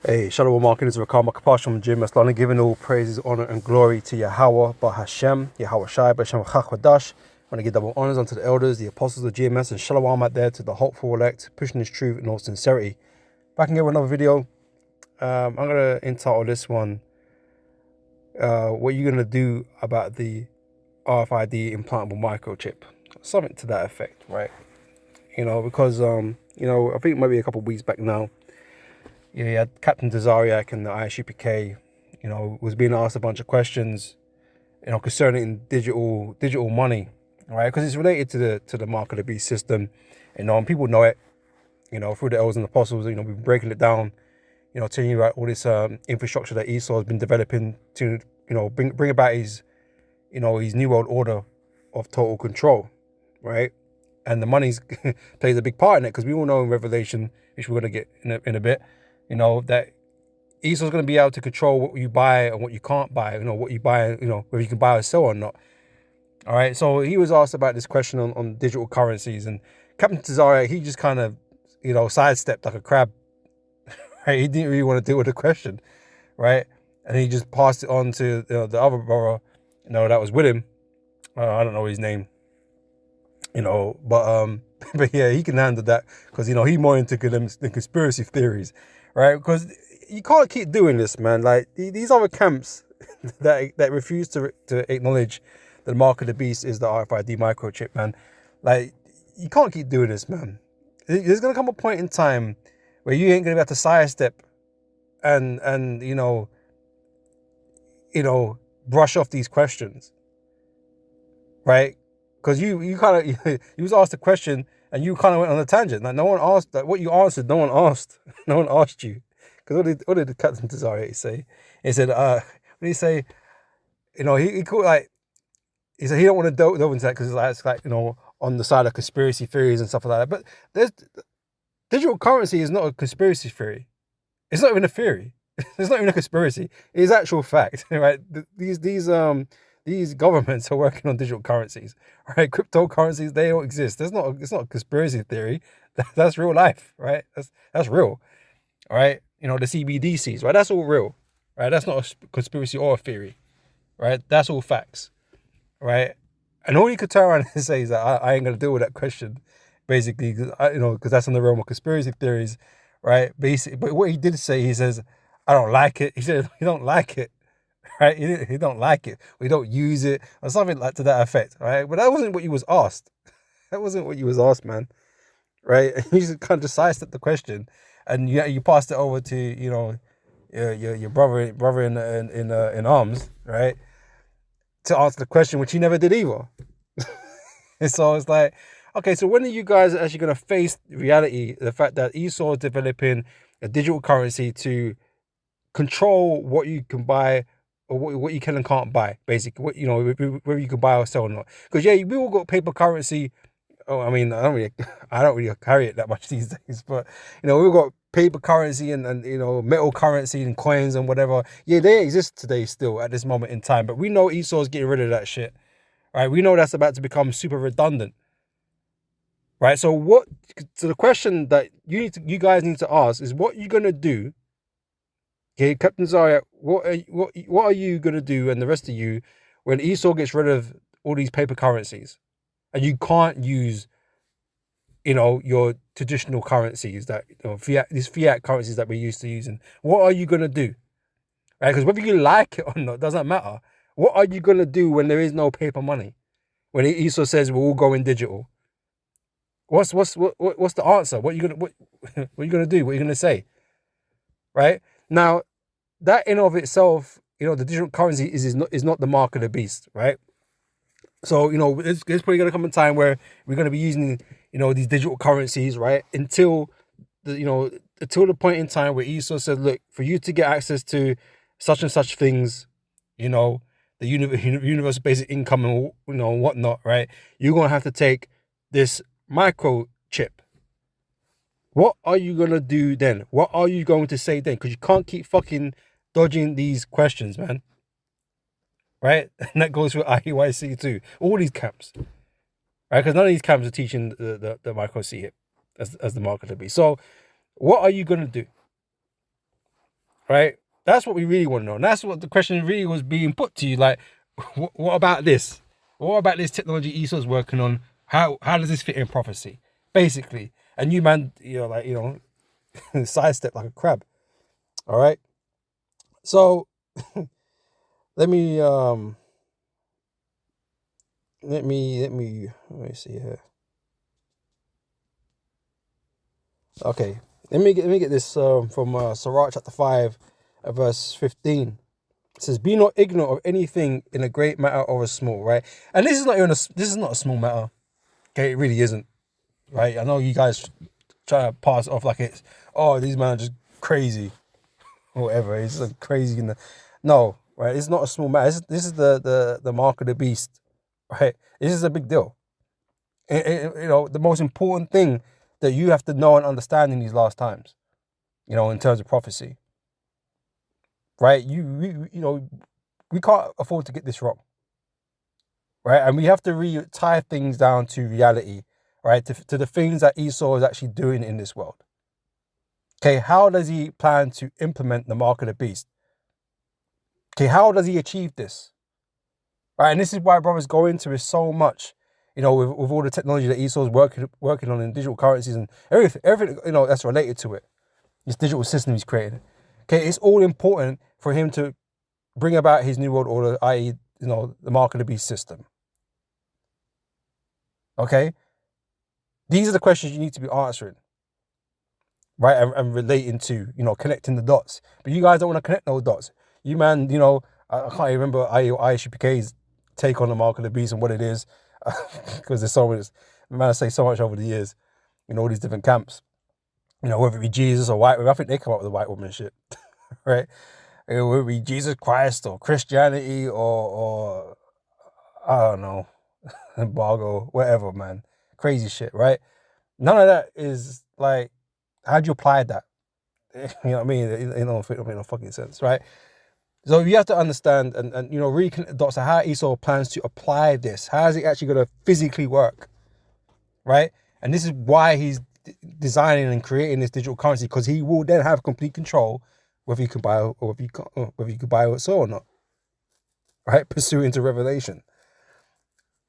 Hey, Shalom Markin is Rakam Makapash from Jim Aslani, giving all praises, honor, and glory to Yahweh, Bahashem, Yahweh Shai, Bashem Chachwadash. I want to give double honors unto the elders, the apostles of GMS, and Shalom out there to the hopeful elect, pushing this truth in all sincerity. Back again with another video. I'm going to entitle this one, what you're going to do about the RFID implantable microchip. Something to that effect, right? Because, I think maybe a couple of weeks back now, you had Captain Tazariak and the ISUPK, was being asked a bunch of questions, concerning digital money, right? Because it's related to the mark of the beast system, and people know it, through the elders and apostles. We've been breaking it down, telling you about all this infrastructure that Esau has been developing to, bring about his new world order of total control, right? And the money plays a big part in it, because we all know in Revelation, which we're going to get in a bit, that Esau's going to be able to control what you buy and what you can't buy, what you buy, whether you can buy or sell or not. All right. So he was asked about this question on digital currencies, and Captain Tazariak, he just kind of, sidestepped like a crab. Right? He didn't really want to deal with the question, right? And he just passed it on to the other brother, that was with him. I don't know his name, but yeah, he can handle that, because he more into the conspiracy theories, right? Because you can't keep doing this, man. Like these other camps that refuse to acknowledge that the mark of the beast is the RFID microchip, man. Like, you can't keep doing this, man. There's gonna come a point in time where you ain't gonna be able to sidestep and brush off these questions, right? Because you kind of you was asked a question and you kind of went on a tangent. Like, no one asked that. What you answered, no one asked. No one asked you. Because what did the Captain Tazariak say? He said, what did he say? He called, like, he said he don't want to delve into that because it's like, on the side of conspiracy theories and stuff like that. But digital currency is not a conspiracy theory. It's not even a theory. It's not even a conspiracy. It's actual fact, right? These governments are working on digital currencies, right? Cryptocurrencies, they all exist. It's not a conspiracy theory. That's real life, right? That's real, all right? The CBDCs, right? That's all real, right? That's not a conspiracy or a theory, right? That's all facts, right? And all you could turn around and say is that I ain't gonna deal with that question, basically, because that's in the realm of conspiracy theories, right? Basically, but what he did say, he says, I don't like it. He said he don't like it, right? He don't like it. We don't use it, or something like to that effect, right? But that wasn't what you was asked. That wasn't what you was asked, man, right? You just kind of sidestepped the question, and you passed it over to your brother in arms, right, to answer the question, which he never did either. And so it's like, okay, so when are you guys actually going to face reality, the fact that Esau is developing a digital currency to control what you can buy, or what you can and can't buy, basically, whether you can buy or sell or not? Because we all got paper currency. Oh, I mean, I don't really carry it that much these days, but we've got paper currency and metal currency and coins and whatever. Yeah, they exist today still at this moment in time, but we know Esau's getting rid of that shit, right? We know that's about to become super redundant, right? So the question that you guys need to ask is, what you gonna do? Okay, Captain Zarya, what are you gonna do, and the rest of you, when Esau gets rid of all these paper currencies, and you can't use, your traditional currencies that, these fiat currencies that we're used to using? What are you gonna do? Right? Because whether you like it or not doesn't matter. What are you gonna do when there is no paper money? When Esau says we're all going digital, what's the answer? What are you gonna do? What are you gonna say? Right? Now, that in of itself, the digital currency is not the mark of the beast, right? So, there's probably going to come a time where we're going to be using, these digital currencies, right? Until the point in time where Esau said, look, for you to get access to such and such things, the universal basic income and, whatnot, right? You're going to have to take this microchip. What are you going to do then? What are you going to say then? Because you can't keep fucking dodging these questions, man. Right? And that goes for IEYC too. All these camps. Right? Because none of these camps are teaching the micro C as the mark of the beast. So what are you going to do? right? That's what we really want to know. And that's what the question really was being put to you. Like, what about this? What about this technology Esau's working on? How does this fit in prophecy? Basically. And you, man, sidestep like a crab. All right. So let me see here. Okay. Let me get this from Sirach chapter 5, verse 15. It says, "Be not ignorant of anything in a great matter or a small," right? And this is not a small matter. Okay, it really isn't, right? I know you guys try to pass it off like it's, oh, these men are just crazy or whatever. It's just crazy no, right? It's not a small matter. This is the mark of the beast, right? This is a big deal. The most important thing that you have to know and understand in these last times, in terms of prophecy, right? We can't afford to get this wrong, right? And we have to tie things down to reality, right? To the things that Esau is actually doing in this world. Okay, how does he plan to implement the mark of the beast? Okay, how does he achieve this? Right, and this is why brothers go into it so much, with all the technology that Esau's working on in digital currencies and everything that's related to it. This digital system he's creating. Okay, it's all important for him to bring about his new world order, i.e., the mark of the beast system. Okay, these are the questions you need to be answering, right, and relating to, connecting the dots. But you guys don't want to connect those dots. You, man, I can't even remember ISUPK's take on the mark of the beast and what it is, because there's so much, man, I say so much over the years, all these different camps, whether it be Jesus or white women. I think they come up with the white woman shit, right? Whether it be Jesus Christ or Christianity or I don't know, embargo, whatever, man, crazy shit, right? None of that is like, how'd you apply that? You know what I mean? It don't make no fucking sense, right? So you have to understand and really connect the dots to how Esau plans to apply this. How is it actually going to physically work, right? And this is why he's designing and creating this digital currency, because he will then have complete control whether you can buy or whether you can buy or sell or not, right? Pursuant to revelation,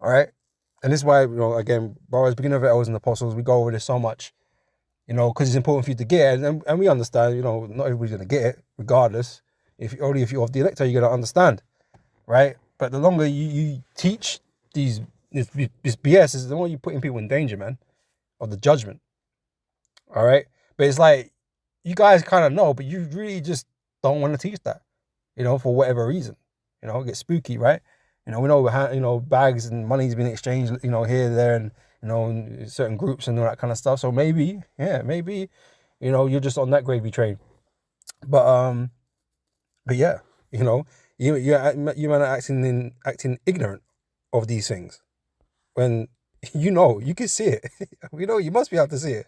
all right? And this is why, again, brothers, beginning of it, elders and apostles, we go over this so much, because it's important for you to get it, and we understand, not everybody's going to get it, regardless. If you're of the elect, you're going to understand, right? But the longer you teach this BS, is the more you're putting people in danger, man, of the judgment, all right? But it's like, you guys kind of know, but you really just don't want to teach that, for whatever reason. It gets spooky, right? We know how, bags and money's been exchanged, here, there, and, in certain groups and all that kind of stuff. So maybe, you're just on that gravy train. But yeah, you man are acting ignorant of these things when you can see it. You must be able to see it.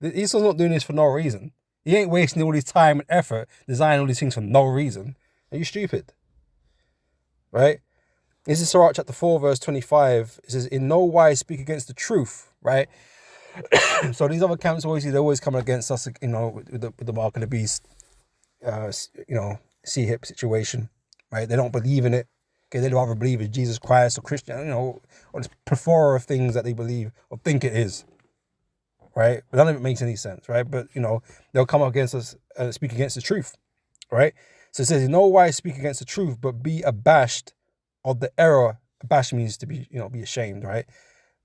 Esau's not doing this for no reason. He ain't wasting all his time and effort designing all these things for no reason. Are you stupid? Right? This is Sirach chapter 4, verse 25. It says, "In no wise speak against the truth," right? So these other camps, they always come against us, with the mark of the beast, C-hip situation, right? They don't believe in it. Okay, they'd rather believe in Jesus Christ or Christian, or this plethora of things that they believe or think it is, right? But none of it makes any sense, right? But, they'll come against us and speak against the truth, right? So it says, "In no wise speak against the truth, but be abashed of the error." Abashed means to be, be ashamed, right?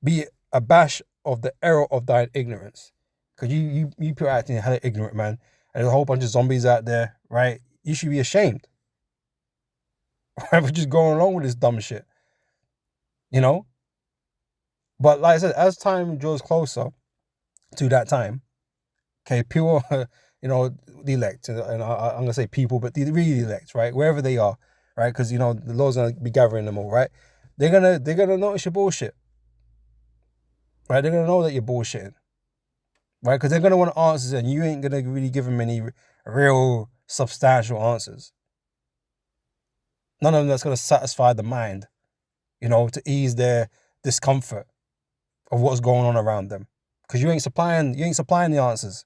Be abashed of the error of thine ignorance. Because you people are acting hella ignorant, man. And there's a whole bunch of zombies out there, right? You should be ashamed. Right? For just going along with this dumb shit. But like I said, as time draws closer to that time, okay, pure, the elect, and I'm going to say people, but the really elect, right? Wherever they are, right? Because, the Lord's going to be gathering them all, right? They're gonna notice your bullshit. Right? They're going to know that you're bullshitting. Right? Because they're going to want answers, and you ain't going to really give them any real substantial answers. None of them that's going to satisfy the mind, to ease their discomfort of what's going on around them. Because you ain't supplying the answers.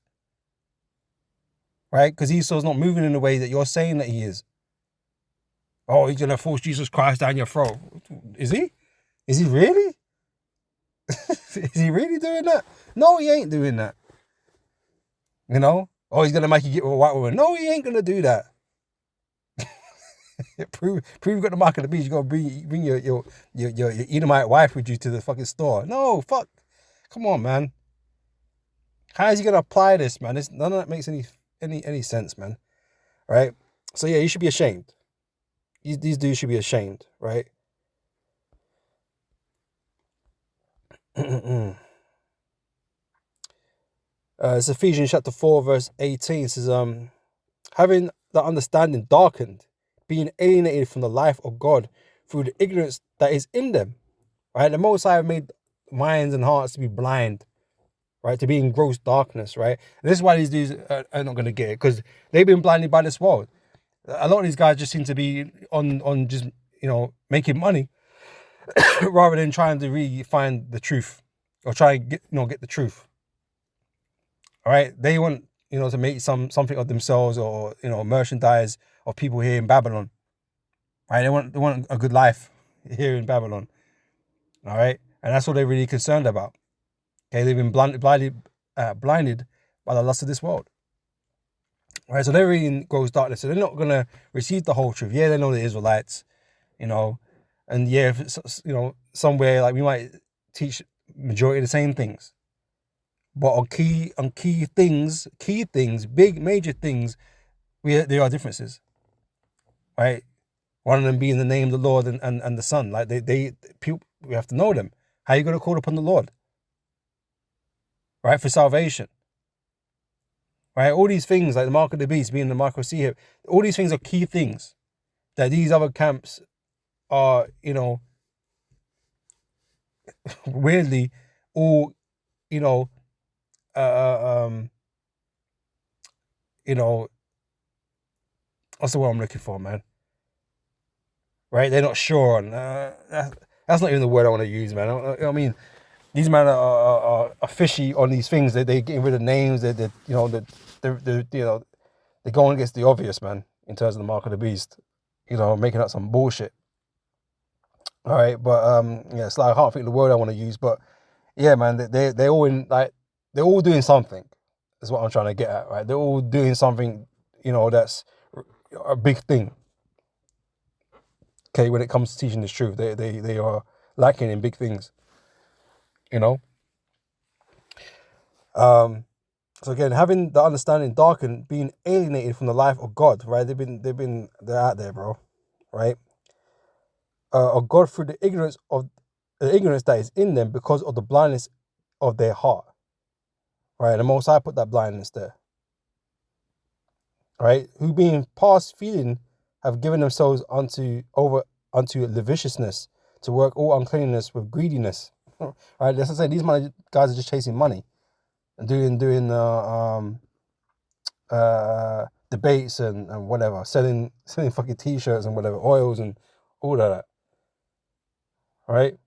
right? Because Esau's not moving in the way that you're saying that he is. Oh, he's gonna force Jesus Christ down your throat. Is he? Is he really? Is he really doing that? No, he ain't doing that. You know? Oh, he's gonna make you get with a white woman. No, he ain't gonna do that. prove you got the mark of the beast. You gotta bring your Edomite wife with you to the fucking store. No, fuck. Come on, man. How is he gonna apply this, man? None of that makes any sense, man. Right? So yeah, you should be ashamed. These dudes should be ashamed, right? It's Ephesians chapter 4, verse 18. It says, having the understanding darkened, being alienated from the life of God through the ignorance that is in them. Right? The Most High have made minds and hearts to be blind, right? To be in gross darkness, right? And this is why these dudes are not going to get it, because they've been blinded by this world. A lot of these guys just seem to be on just, making money rather than trying to really find the truth or try and get the truth. All right, they want to make something of themselves, or merchandise of people here in Babylon. Right, they want a good life here in Babylon. All right, and that's what they're really concerned about. Okay, they've been blinded by the lust of this world. All right, so they're really in gross darkness, so they're not gonna receive the whole truth. Yeah, they know the Israelites, and yeah, somewhere like we might teach majority of the same things. But on key things, big major things, there are differences, right? One of them being the name of the Lord and the Son. Like we have to know them. How are you going to call upon the Lord, right, for salvation, right? All these things, like the mark of the beast, being the Microchip, all these things are key things that these other camps are, weirdly, all, what's the word I'm looking for, man? Right? They're not sure on. That's not even the word I want to use, man. I mean, these men are fishy on these things. They're getting rid of names. They're going against the obvious, man, in terms of the mark of the beast. Making up some bullshit. All right, but it's like I can't think of the word I want to use, but yeah, man, they're all they're all doing something. Is what I'm trying to get at, right? They're all doing something, that's a big thing. Okay, when it comes to teaching this truth, they are lacking in big things. So again, having the understanding darkened, being alienated from the life of God, right? They're out there, bro, right? Of God through the ignorance that is in them because of the blindness of their heart, right? The Most High put that blindness there, right? Who being past feeling have given themselves unto lasciviousness, to work all uncleanness with greediness. Right? As I say, these guys are just chasing money and doing debates and whatever, selling fucking t-shirts and whatever, oils and all of that. Right?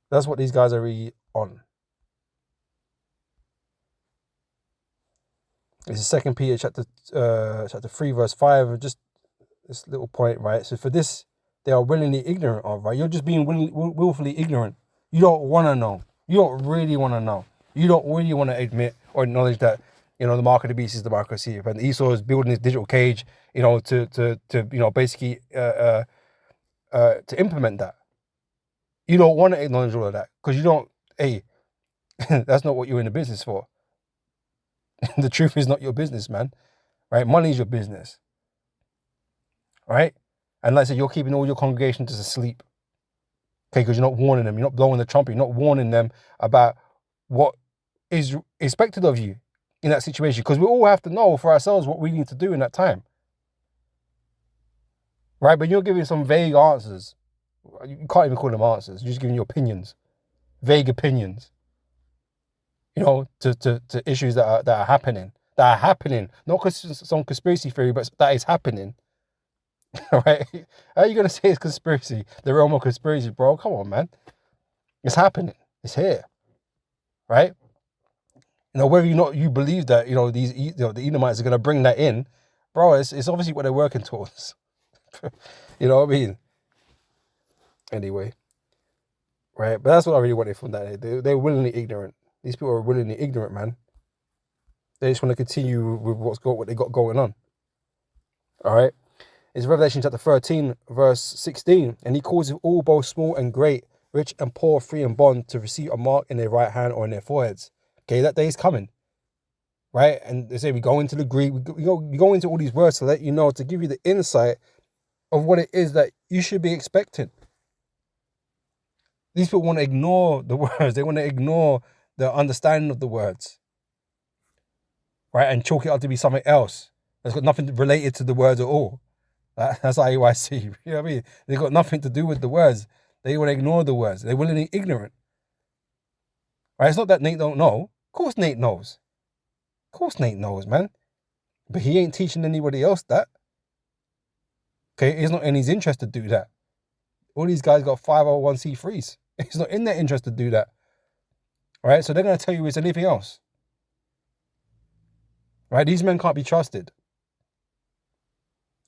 That's what these guys are really on. This is 2 Peter chapter 3 verse 5. Just this little point, right? So for this, they are willingly ignorant of, right? You're just being willfully ignorant. You don't want to know. You don't really want to know. You don't really want to admit or acknowledge that, the mark of the beast is the Microchip, and Esau is building his digital cage, to basically to implement that. You don't want to acknowledge all of that because you don't. Hey, that's not what you're in the business for. The truth is not your business, man. Right? Money is your business. Right? And like I said, you're keeping all your congregation just asleep. Okay, because you're not warning them, you're not blowing the trumpet, you're not warning them about what is expected of you in that situation. Because we all have to know for ourselves what we need to do in that time. Right? But you're giving some vague answers. You can't even call them answers. You're just giving your opinions. Vague opinions. To issues that are happening. That are happening. Not because some conspiracy theory, but that is happening. Right? How are you going to say it's conspiracy? The realm of conspiracy, bro? Come on, man. It's happening. It's here. Right? You know, whether or not you believe that, the Edomites are going to bring that in, bro, it's obviously what they're working towards. You know what I mean? Anyway, right? But that's what I really wanted from that. They're willingly ignorant. These people are willingly ignorant, man. They just want to continue with what they got going on. All right? It's Revelation chapter 13, verse 16. And he calls all, both small and great, rich and poor, free and bond, to receive a mark in their right hand or in their foreheads. Okay, that day is coming. Right? And they say we go into the Greek, we go into all these words to let you know, to give you the insight of what it is that you should be expecting. These people want to ignore the words. They want to ignore the understanding of the words. Right? And chalk it up to be something else that's got nothing related to the words at all. That's IUIC. You know what I mean? They've got nothing to do with the words. They want to ignore the words. They're willingly ignorant. Right? It's not that Nate don't know. Of course Nate knows. Of course Nate knows, man. But he ain't teaching anybody else that. Okay? It's not in his interest to do that. All these guys got 501c3s. It's not in their interest to do that. All right? So they're going to tell you it's anything else. Right? These men can't be trusted.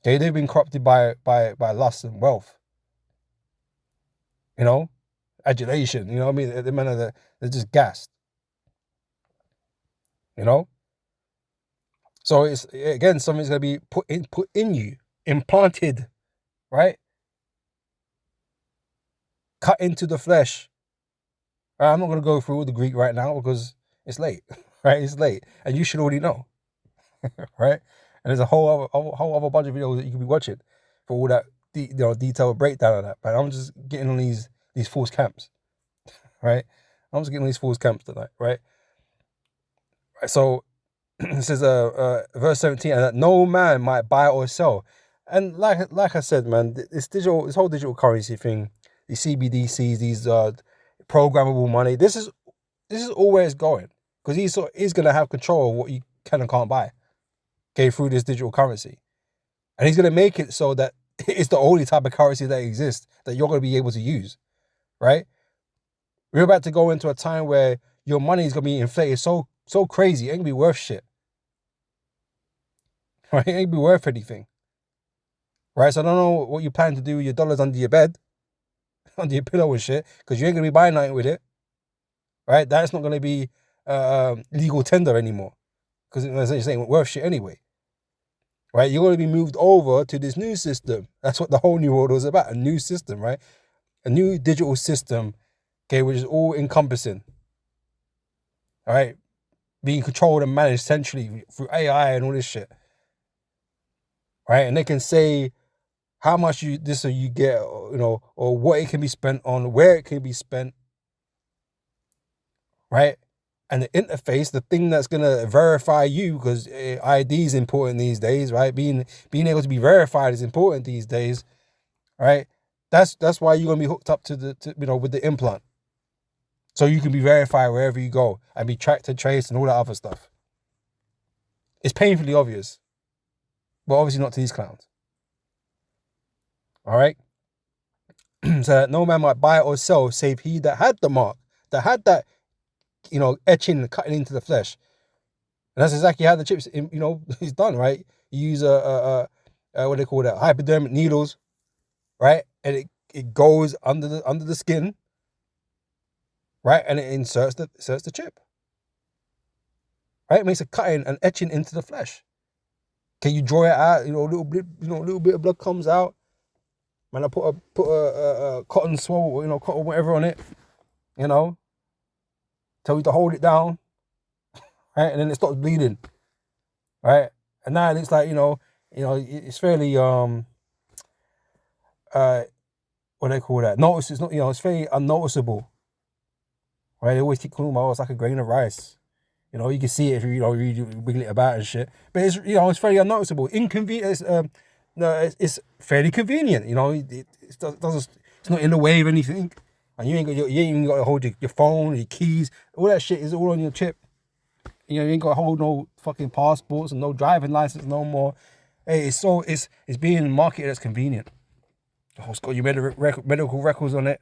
Okay? They've been corrupted by lust and wealth. You know? Adulation. You know what I mean? The men are they're just gassed. You know? So it's, again, something's going to be put in you. Implanted. Right? Cut into the flesh. Right? I'm not going to go through all the Greek right now because it's late. Right? It's late. And you should already know. Right? And there's a whole other bunch of videos that you can be watching for all that detailed breakdown of that. But I'm just getting on these false camps. Right? I'm just getting on these false camps tonight. Right? So it says verse 17, and that no man might buy or sell. And like I said, man, this whole digital currency thing, these CBDCs, these programmable money, this is all where it's going. Because he's gonna have control of what you can and can't buy. Okay, through this digital currency. And he's gonna make it so that it's the only type of currency that exists that you're gonna be able to use. Right? We're about to go into a time where your money is gonna be inflated so crazy, it ain't gonna be worth shit. Right? It ain't gonna be worth anything. Right? So I don't know what you plan to do with your dollars under your bed, under your pillow and shit, because you ain't gonna be buying nothing with it. Right? That's not gonna be legal tender anymore. Because it's ain't worth shit anyway. Right? You're going to be moved over to this new system. That's what the whole new world was about. A new system, right? A new digital system, okay, which is all encompassing. All right? Being controlled and managed centrally through AI and all this shit. Right? And they can say how much you get, or what it can be spent on, where it can be spent. Right? And the interface, the thing that's going to verify you, because ID is important these days, right? Being able to be verified is important these days, right? That's why you're going to be hooked up to with the implant. So you can be verified wherever you go and be tracked and traced and all that other stuff. It's painfully obvious, but obviously not to these clowns. All right? So that no man might buy or sell save he that had the mark, that had that, etching and cutting into the flesh. And that's exactly how the chips, is done, right? You use what they call that, hypodermic needles, right? And it goes under the skin, right? And it inserts the chip, right? It makes a cutting and etching into the flesh. Can you draw it out? A little bit of blood comes out. Man, I put a cotton swab, cotton whatever on it, tell you to hold it down, right? And then it stops bleeding, right? And now it's like, it's fairly, what they call that? Notice, it's not, it's very unnoticeable, right? They always keep calling me, it's like a grain of rice. You can see it if you wiggle it about and shit. But it's, it's very unnoticeable. Inconvenient. It's fairly convenient. It's not in the way of anything. And you ain't even got to hold your phone, your keys, all that shit is all on your chip. You ain't got to hold no fucking passports and no driving license no more. Hey, it's being marketed as convenient. Oh, it's got your medical records on it.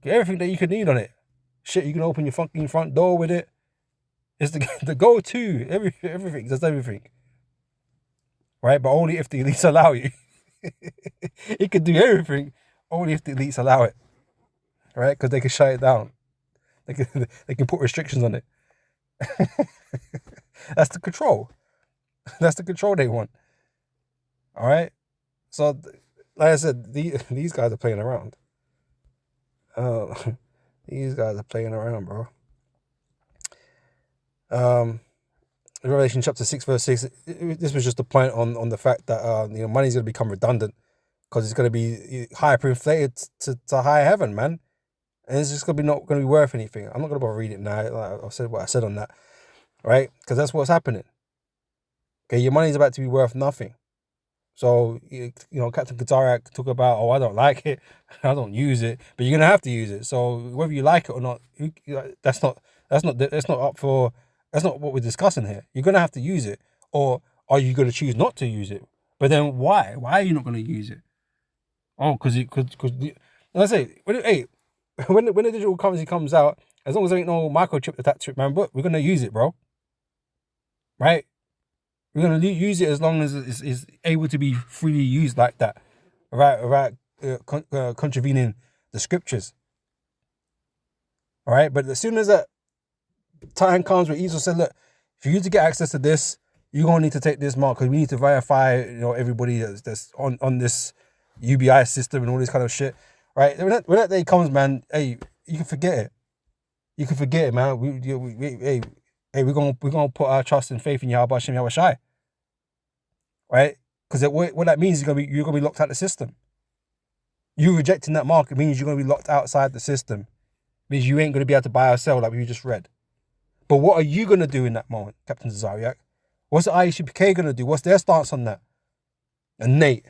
Get everything that you could need on it. Shit, you can open your fucking front door with it. It's the go-to. Everything does everything, right? But only if the elites allow you. It could do everything, only if the elites allow it, right? Because they can shut it down. They can put restrictions on it. That's the control. That's the control they want. All right. So, like I said, these guys are playing around. These guys are playing around, bro. Revelation chapter 6, verse 6. This was just a point on the fact that money's going to become redundant because it's going to be hyperinflated to high heaven, man. And it's just not going to be worth anything. I'm not going to bother reading it now. Like I've said what I said on that, right? Because that's what's happening. Okay, your money's about to be worth nothing. So, Captain Katarak talk about, I don't like it, I don't use it, but you're gonna have to use it. So whether you like it or not, that's not what we're discussing here. You're gonna have to use it, or are you gonna choose not to use it? But then why? Why are you not gonna use it? Oh, because let's say when the digital currency comes out, as long as there ain't no microchip attached to it, man, but we're gonna use it, bro. Right? We're going to use it as long as it's able to be freely used like that, without contravening the scriptures. All right, but as soon as that time comes where Esau said, look, for you to get access to this, you're going to need to take this mark because we need to verify, everybody that's on this UBI system and all this kind of shit. Right? When that day comes, man, hey, you can forget it. You can forget it, man. We're gonna put our trust and faith in Yahweh Hashem Yahweh Shai. Right? Because what that means is you're gonna be locked out of the system. You rejecting that mark, it means you're gonna be locked outside the system. It means you ain't gonna be able to buy or sell like we just read. But what are you gonna do in that moment, Captain Zariak? What's the IUCPK gonna do? What's their stance on that? And Nate,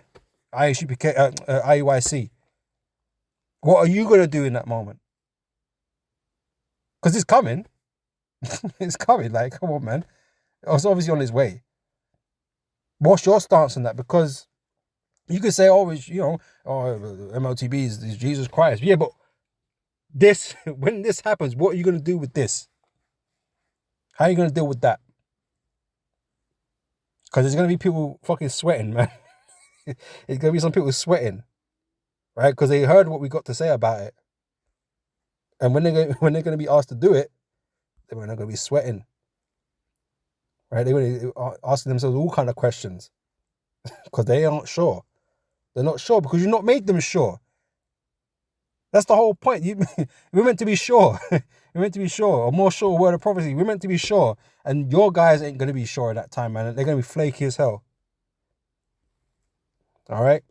IUIC. What are you gonna do in that moment? Because it's coming. It's coming. Like, come on, man. It's obviously on its way. What's your stance on that? Because you could say, MLTB is Jesus Christ. Yeah, but when this happens, what are you going to do with this? How are you going to deal with that? Because there's going to be people fucking sweating, man. There's going to be some people sweating, right? Because they heard what we got to say about it. And when they're going to be asked to do it, they're not going to be sweating. Right? They're going to be asking themselves all kind of questions. Because they aren't sure. They're not sure because you've not made them sure. That's the whole point. We're meant to be sure. We're meant to be sure. Or more sure word of prophecy. We're meant to be sure. And your guys ain't going to be sure at that time, man. They're going to be flaky as hell. All right?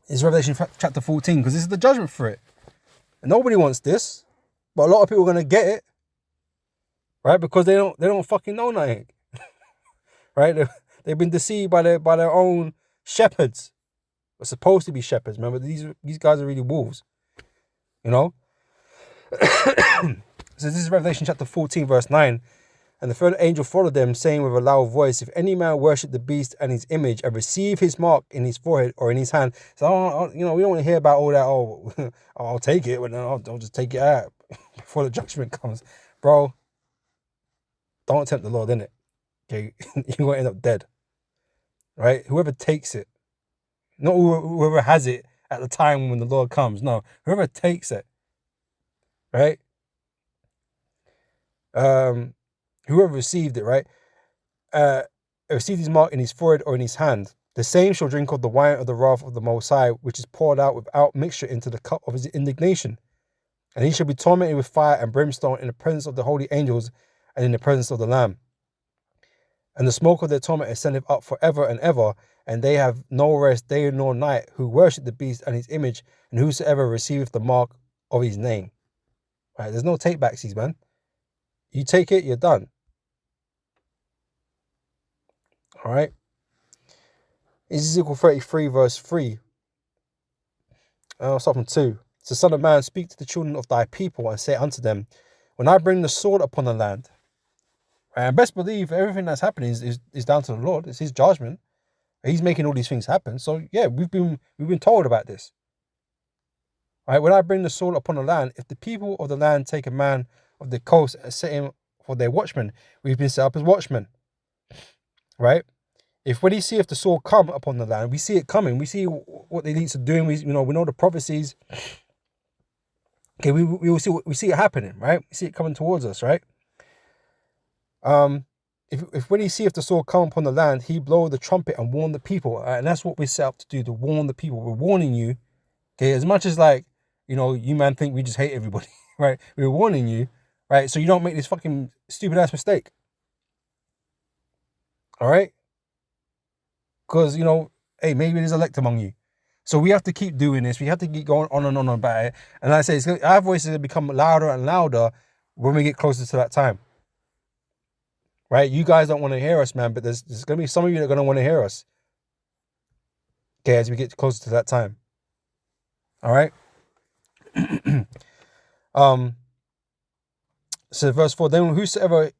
It's Revelation chapter 14 because this is the judgment for it. And nobody wants this. But a lot of people are going to get it. Right? Because they don't fucking know nothing. Right? They've been deceived by their own shepherds. They're supposed to be shepherds. Remember, these guys are really wolves. So this is Revelation chapter 14, verse 9. And the third angel followed them, saying with a loud voice, if any man worship the beast and his image and receive his mark in his forehead or in his hand. So, we don't want to hear about all that. I'll take it. But I'll just take it out before the judgment comes. Bro, don't tempt the Lord, innit? Okay, you're going to end up dead. Right? Whoever takes it. Not whoever has it at the time when the Lord comes. No, whoever takes it. Right? Whoever received it, right? Received his mark in his forehead or in his hand. The same shall drink of the wine of the wrath of the Most High, which is poured out without mixture into the cup of his indignation. And he shall be tormented with fire and brimstone in the presence of the holy angels and in the presence of the Lamb. And the smoke of their torment ascendeth up forever and ever, and they have no rest day nor night, who worship the beast and his image, and whosoever receiveth the mark of his name. Right? There's no take backsies, man. You take it, you're done. All right. Ezekiel 33, verse 3. I'll start from 2. So, Son of man, speak to the children of thy people and say unto them, when I bring the sword upon the land, and best believe everything that's happening is down to the Lord. It's his judgment. He's making all these things happen. So yeah, we've been told about this. All right, when I bring the sword upon the land, if the people of the land take a man of the coast and set him for their watchmen. We've been set up as watchmen, right? If when he seeth the sword come upon the land, we see it coming. We see what the elites are doing. We know the prophecies. Okay, we see it happening, right? We see it coming towards us, right? If when he seeth the sword come upon the land, he blow the trumpet and warn the people, and that's what we're set up to do, to warn the people. We're warning you, okay? As much as like, you man think we just hate everybody, right? We're warning you, right? So you don't make this fucking stupid ass mistake, all right? Because hey, maybe there's elect among you. So we have to keep doing this. We have to keep going on and on about it. And like I say, our voice is going to become louder and louder when we get closer to that time. Right? You guys don't want to hear us, man, but there's going to be some of you that are going to want to hear us. Okay, as we get closer to that time. All right? So verse 4, then whosoever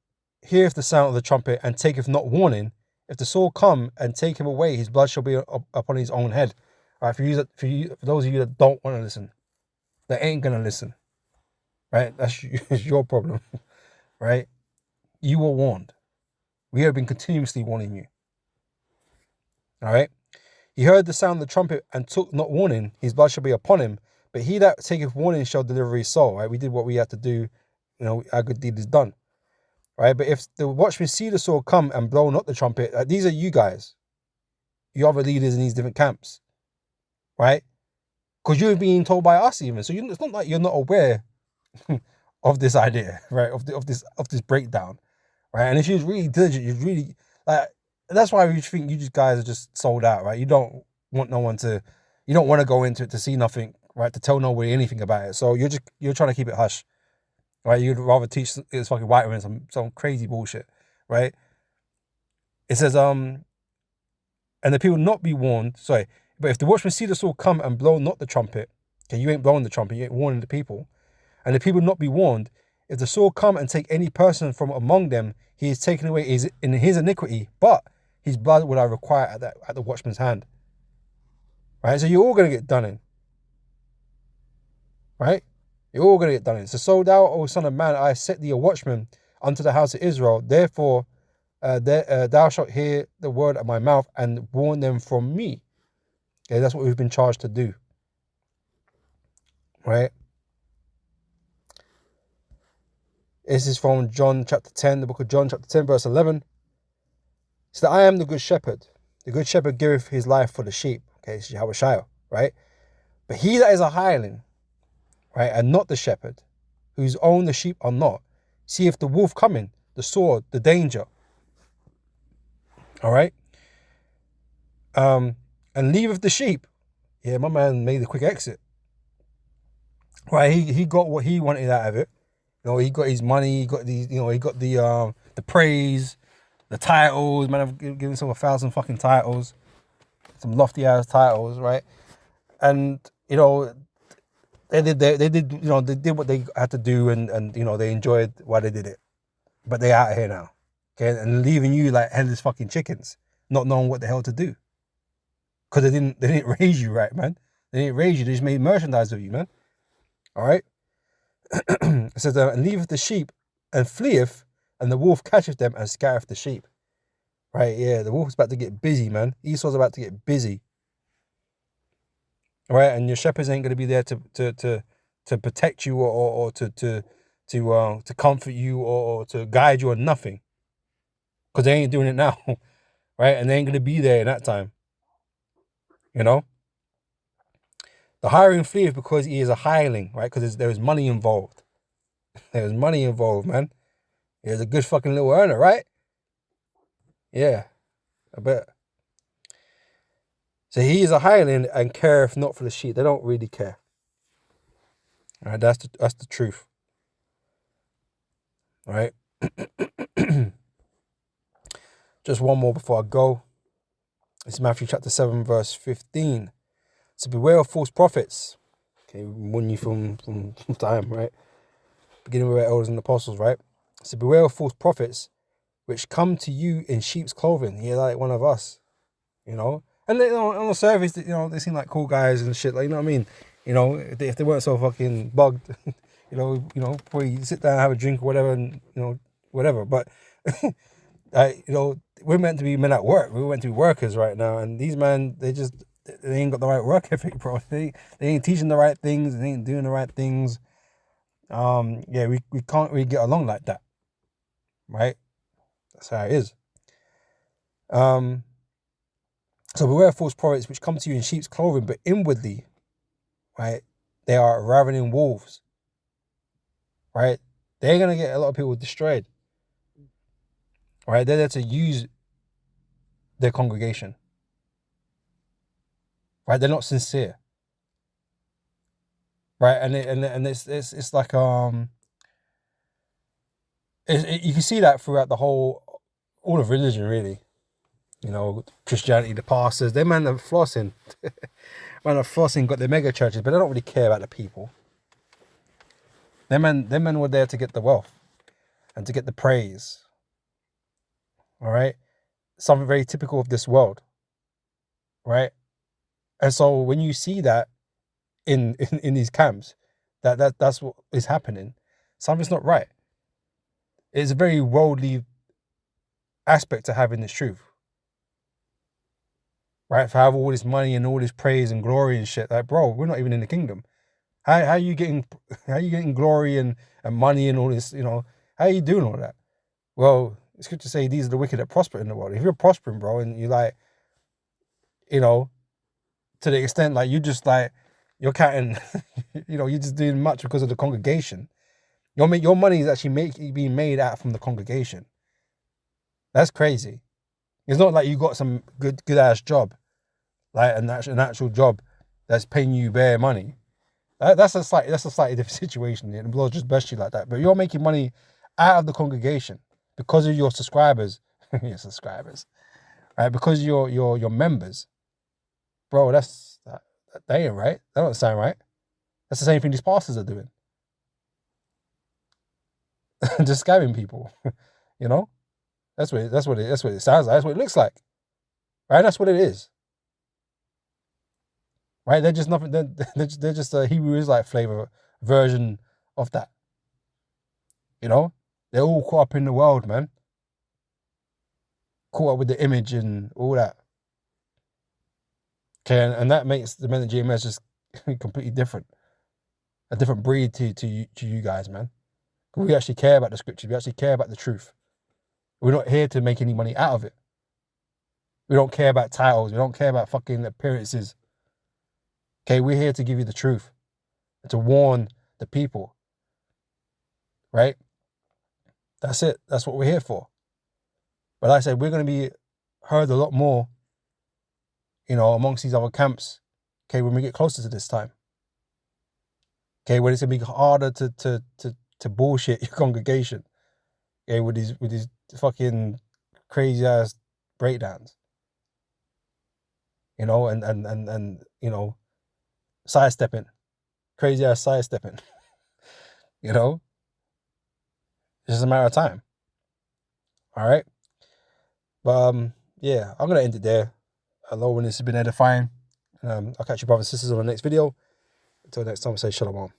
heareth the sound of the trumpet and taketh not warning, if the sword come and take him away, his blood shall be upon his own head. All right, for those of you that don't want to listen, that ain't going to listen, right? That's your problem, right? You were warned. We have been continuously warning you. All right? He heard the sound of the trumpet and took not warning, his blood shall be upon him. But he that taketh warning shall deliver his soul. Right? We did what we had to do. Our good deed is done. Right? But if the watchmen see the sword come and blow not the trumpet, these are you guys. You other leaders in these different camps. Right? Because you're being told by us even. So it's not like you're not aware of this idea, right? Of this breakdown. Right? And if you're really diligent, you're really like, that's why we think you just guys are just sold out, right? You don't want no one to, you don't want to go into it to see nothing, right? To tell nobody anything about it. So you're trying to keep it hush, right? You'd rather teach this fucking white women some crazy bullshit, right? It says, and the people not be warned, but if the watchmen see the sword come and blow not the trumpet, okay, you ain't blowing the trumpet, you ain't warning the people, and the people not be warned, if the sword come and take any person from among them, he is taken away in his iniquity, but his blood will I require at the watchman's hand. Right? So you're all going to get done in. Right? You're all going to get done in. So thou, O son of man, I set thee a watchman unto the house of Israel. Therefore, thou shalt hear the word of my mouth and warn them from me. Okay, that's what we've been charged to do. Right? This is from John chapter 10, the book of John chapter 10, verse 11. So that I am the good shepherd. The good shepherd giveth his life for the sheep. Okay, it's Yahweh, right? But he that is a hireling, right, and not the shepherd, whose own the sheep are not, seeth the wolf coming, the sword, the danger. All right? And leaveth the sheep. Yeah, my man made a quick exit. Right, he got what he wanted out of it. He got his money, he got these, he got the praise, the titles. Man, I've given him 1,000 fucking titles, some lofty ass titles, right? And they did what they had to do, and they enjoyed why they did it. But they out of here now, okay? And leaving you like headless fucking chickens, not knowing what the hell to do, because they didn't raise you right, man. They didn't raise you. They just made merchandise of you, man. All right. It says, and leaveth the sheep and fleeth, and the wolf catcheth them and scattereth the sheep. Right, yeah, the wolf's about to get busy, man. Esau's about to get busy. All right, and your shepherds ain't going to be there to protect you or to comfort you or to guide you or nothing, because they ain't doing it now, right? And they ain't going to be there in that time. The hireling fleeth because he is a hireling, right? Because there is money involved. There's money involved, man. He's a good fucking little earner, right? Yeah, I bet. So he is a hireling and careth not for the sheep. They don't really care. All right, that's the truth. All right. Just one more before I go. It's Matthew chapter 7, verse 15. So beware of false prophets. Okay, warn you from time, right? Beginning with our elders and apostles, right? So beware of false prophets, which come to you in sheep's clothing. Yeah, like one of us, And they, on the surface, they seem like cool guys and shit. Like, you know what I mean? If they weren't so fucking bugged, probably sit down, have a drink or whatever, and whatever. But you know, we're meant to be men at work. We're meant to be workers right now, and these men, they ain't got the right work ethic, bro. They ain't teaching the right things. They ain't doing the right things. Yeah, we can't really get along like that, right? That's how it is. So beware of false prophets which come to you in sheep's clothing, but inwardly, right, they are ravening wolves, right? They're gonna get a lot of people destroyed, right? They're there to use their congregation, right? They're not sincere, right? And it's like you can see that throughout all of religion, really. You know, Christianity, the pastors, they man are flossing, got their mega churches, but they don't really care about the people. Them men were there to get the wealth and to get the praise. All right, something very typical of this world, right? And so when you see that in these camps, that's what is happening. Something's not right. It's a very worldly aspect to having this truth, right? For have all this money and all this praise and glory and shit, like, bro, we're not even in the kingdom. How are you getting glory and money and all this? You know, how are you doing all that? Well, it's good to say these are the wicked that prosper in the world. If you're prospering, bro, and you like, you know, to the extent like you just like you're counting, you know, you're just doing much because of the congregation. Your money is actually being made out from the congregation. That's crazy. It's not like you got some good ass job, like an actual job that's paying you bare money. That's a slightly different situation. The Lord just blessed you like that. But you're making money out of the congregation because of your subscribers, right? Because your members, bro. That ain't right. That don't sound right. That's the same thing these pastors are doing, just scamming people. You know, that's what it sounds like. That's what it looks like, right? That's what it is. Right? They're just nothing. They're just a Hebrew Israelite flavor version of that. You know, they're all caught up in the world, man. Caught up with the image and all that. Okay, and that makes the men of GMS just completely different. A different breed to you guys, man. We actually care about the scriptures. We actually care about the truth. We're not here to make any money out of it. We don't care about titles. We don't care about fucking appearances. Okay, we're here to give you the truth and to warn the people, right? That's it. That's what we're here for. But like I said, we're going to be heard a lot more, you know, amongst these other camps, okay, when we get closer to this time. Okay, when it's going to be harder to bullshit your congregation, okay, with these fucking crazy ass breakdowns. You know, and you know, sidestepping. Crazy ass sidestepping. You know? It's just a matter of time. All right? But yeah, I'm gonna end it there. Hello, when this has been edifying. I'll catch you brothers and sisters on the next video. Until next time, I say shalom.